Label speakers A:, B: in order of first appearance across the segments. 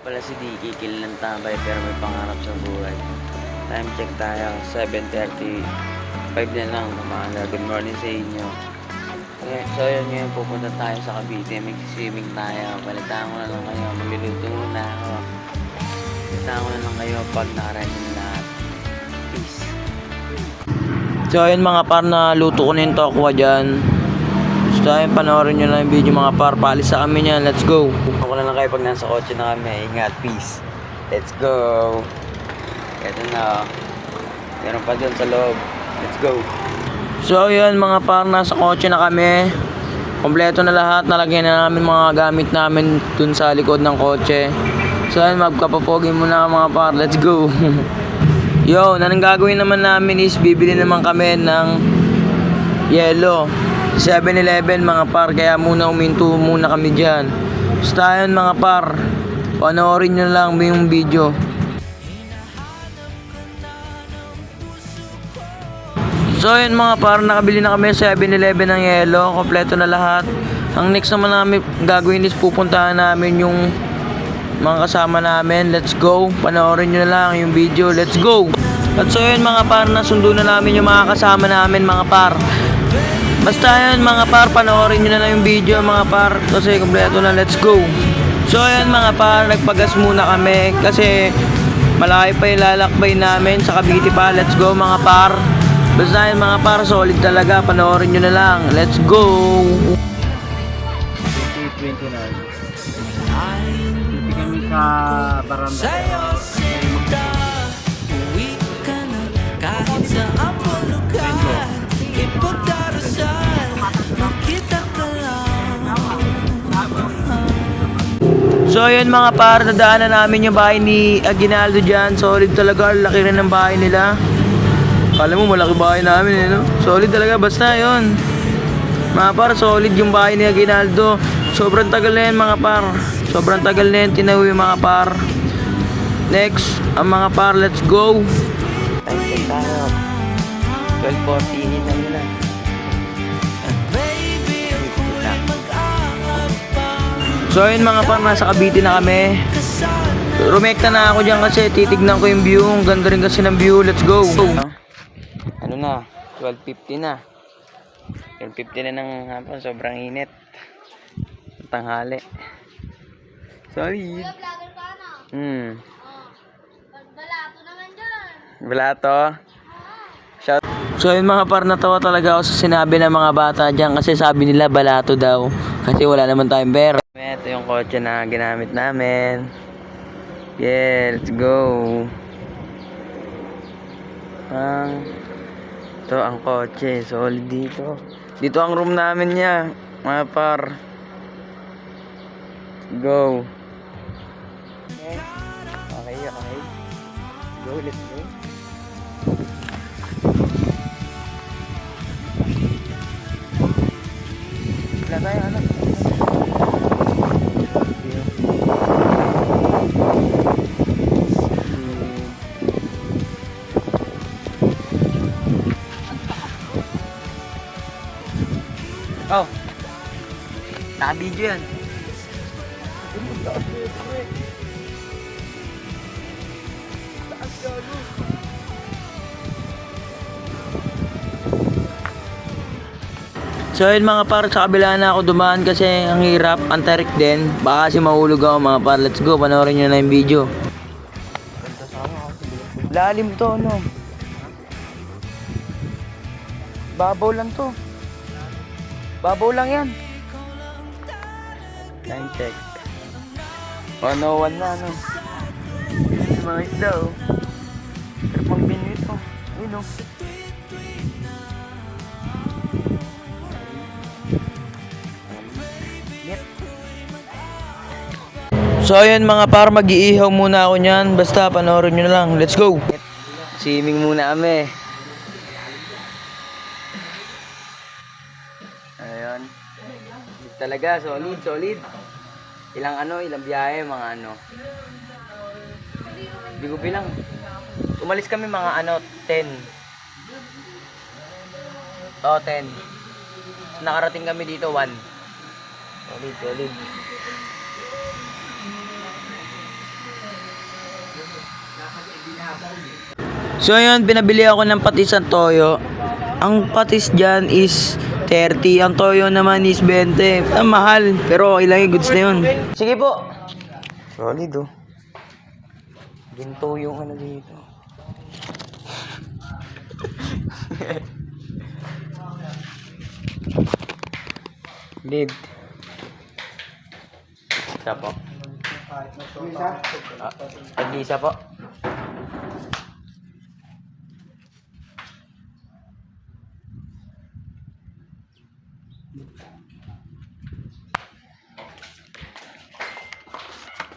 A: Pala si Dicky, kill ng tambay pero may pangarap sa buhay. Time check tayo, 7:35 na lang, umaga. Good morning sa inyo. So yun, ngayon pupunta tayo sa Cavite, mag-swimming tayo. Balitaan ko na lang kayo, magluluto muna ako. Balitaan ko na lang kayo pag nakarating na lahat. Peace. So ayun mga par, na luto ko na yung tokwa dyan. So ayun, panoorin nyo lang yung video mga par. Paalis sa kami niyan, let's go. Ako na lang kayo pag nasa kotse na kami. Ingat, peace. Let's go. Ito na. Meron pa dun sa loob. Let's go. So yun mga par, nasa kotse na kami. Kompleto na lahat. Nalagyan na namin mga gamit namin dun sa likod ng kotse. So yun, magkapapogi muna mga par. Let's go. Yo, nanang gagawin naman namin is bibili naman kami ng yelo 7-Eleven mga par. Kaya muna uminto muna kami dyan. Basta yun mga par, panoorin nyo lang yung video. So yun mga par, nakabili na kami sa 7-Eleven ng yelo. Kompleto na lahat. Ang next naman namin gagawin is pupuntahan namin yung mga kasama namin. Let's go. Panoorin nyo na lang yung video. Let's go. At so yun mga par, nasundo na namin yung mga kasama namin mga par. Basta yun mga par, panoorin nyo na lang yung video mga par. Kasi kompleto na. Let's go. So yun mga par, nagpagas muna kami. Kasi malaki pa yung lalakbay namin sa Cavite pa. Let's go mga par. Basta yun mga par, solid talaga. Panoorin nyo na lang. Let's go. 2029. Hindi kami sa barangay. Sa'yo sinta, uwi ka na kahit saan mo lugar. Ipagdarasal, makita ka lang. So yun mga par, nadaanan namin yung bahay ni Aguinaldo dyan. Solid talaga, laki rin ng bahay nila. Kala mo malaki bahay namin eh, no? Solid talaga, basta yun mga par, solid yung bahay ni Aguinaldo. Sobrang tagal na yan mga par. Sobrang tagal na yan tinawi mga par. Next, ang mga par, let's go. Time check tayo, 12:40 na nila. So yun mga par, nasa Cavite na kami. Rumekta na ako dyan kasi titignan ko yung view. Ang ganda rin kasi ng view. Let's go. Ano na, 12:50 na. 12:50 na ng hapon. Sobrang init. Tanghali. Sorry.
B: Balato naman dyan.
A: Balato. Shout. So yun mga par, natawa talaga ako sa sinabi ng mga bata dyan. Kasi sabi nila balato daw. Kasi wala naman tayong pera. Ito yung kotse na ginamit namin. Yeah, let's go. Ito ang kotse. Solid dito. Dito ang room namin niya. Mga par. Go. Okay. Okay, okay. Go, let's go. Wala tayo, ano? Oh. Naka-video yan. So yun mga par, sa kabila na ako dumaan kasi ang hirap, ang tarik din. Baka kasi mahulog ako mga par. Let's go, panoorin nyo na yung video. Lalim to, no? Babaw lang to. Babaw lang yan. Time check. 101 na, no? Yung mga isda, oh. Pero pang binuit, oh. Ayun, oh. So ayun mga par, mag-iihaw muna ako nyan. Basta panoorin nyo na lang. Let's go. Swimming muna kami. Ayun. Talaga, solid, solid. Ilang biyahe, mga ano. Hindi ko bilang. Umalis kami mga 10. Oh, 10. Nakarating kami dito 1. Solid, solid. So ayun, pinabili ako ng patis at toyo. Ang patis dyan is 30. Ang toyo naman is 20. Ang mahal. Pero okay lang yung goods na yun. Sige po. Solid oh. Ginto yung ano dito. Lid. Isa po. Tag-isa po.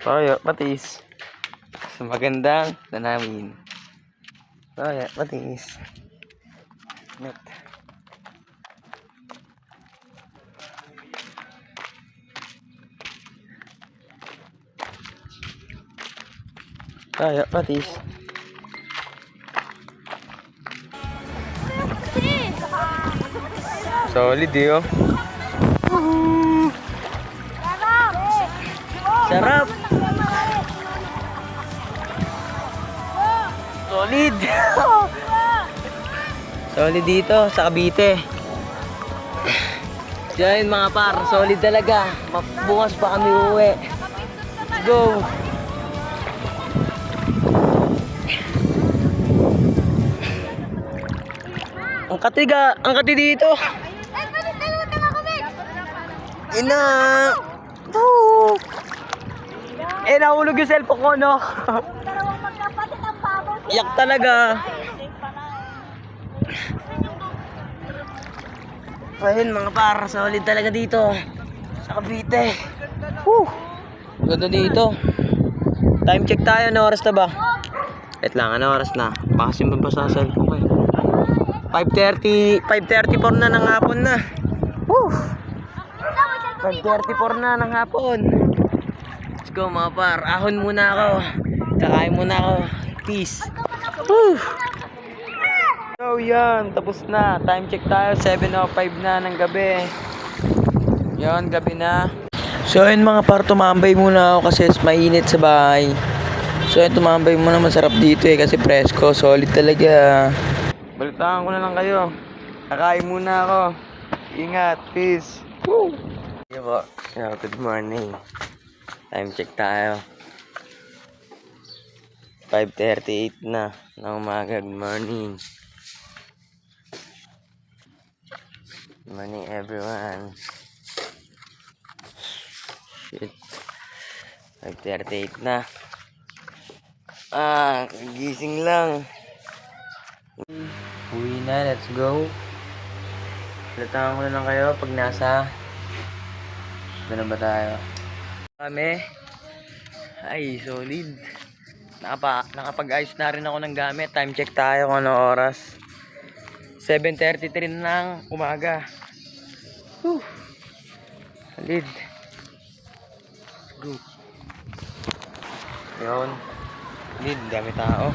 A: Toyo, patis. Sa magandang tanawin. Toyo, patis. Net. Toyo, patis. Solid eh oh. Sarap. Solid. Solid dito sa Cavite. Diyan mga par, solid talaga. Bukas pa kami uuwi. Let's go. Ang kati dito. Ina. Oh. Nahulog yung cellphone ko, no?
B: Dalawang magkapatid ang babaw.
A: Iyak talaga. Ayun mga par, solid talaga dito. Sa Cavite. Ganda dito. Time check tayo, ano oras na ba? Wait lang, ano oras na? Baka simpan pa sa cellphone ko eh. 5:34 na ng hapon na. 5:34 na ng hapon. Let's go mga par. Ahon muna ako. Kakain muna ako. Peace. So yan, tapos na. Time check tayo. 7:05 na ng gabi. Yan, gabi na. So yun mga par, tumambay muna ako kasi mainit sa bahay. So yun, tumambay muna. Masarap dito eh kasi presko. Solid talaga. Balitaan ko na lang kayo. Kakain muna ako. Ingat. Peace. Woo! Yeah, po. Yeah, good morning. Time check tayo. 5:38 na ng umaga. Good morning. Good morning everyone. Shit. 5:38 na. Gising lang. Uwi na, let's go. Balitaan ko na lang kayo pag nasa doon na ba tayo? Kami. Ay, solid. Nakapag-ayos na rin ako ng gamit. Time check tayo kung ano oras. 7:33 ng umaga. Solid. Go. Yun. Solid, dami tao.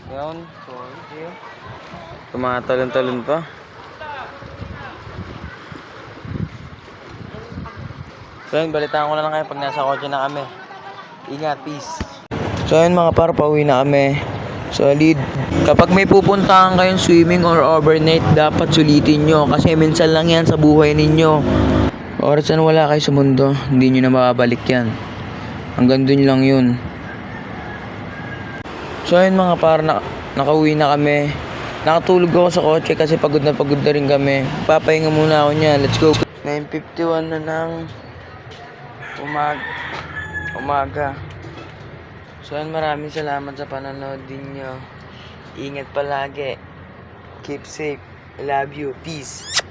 A: Yun, solid yun. Tumatalon-talon pa. So yun, balitaan ko na lang kayo pag nasa kotse na kami. Ingat, peace. So yun mga par, pauwi na kami. Solid. Kapag may pupuntahan kayong swimming or overnight, dapat sulitin nyo. Kasi minsan lang yan sa buhay ninyo. Oras na wala kayo sa mundo, hindi nyo na mababalik yan. Hanggang dun lang yun. So ayun mga par, nakauwi na kami. Nakatulog ako sa kotse kasi pagod na rin kami. Papahinga muna ako niya. Let's go. 9:51 na ng umaga. So ayun, maraming salamat sa panonood din nyo. Ingat palagi. Keep safe. I love you. Peace.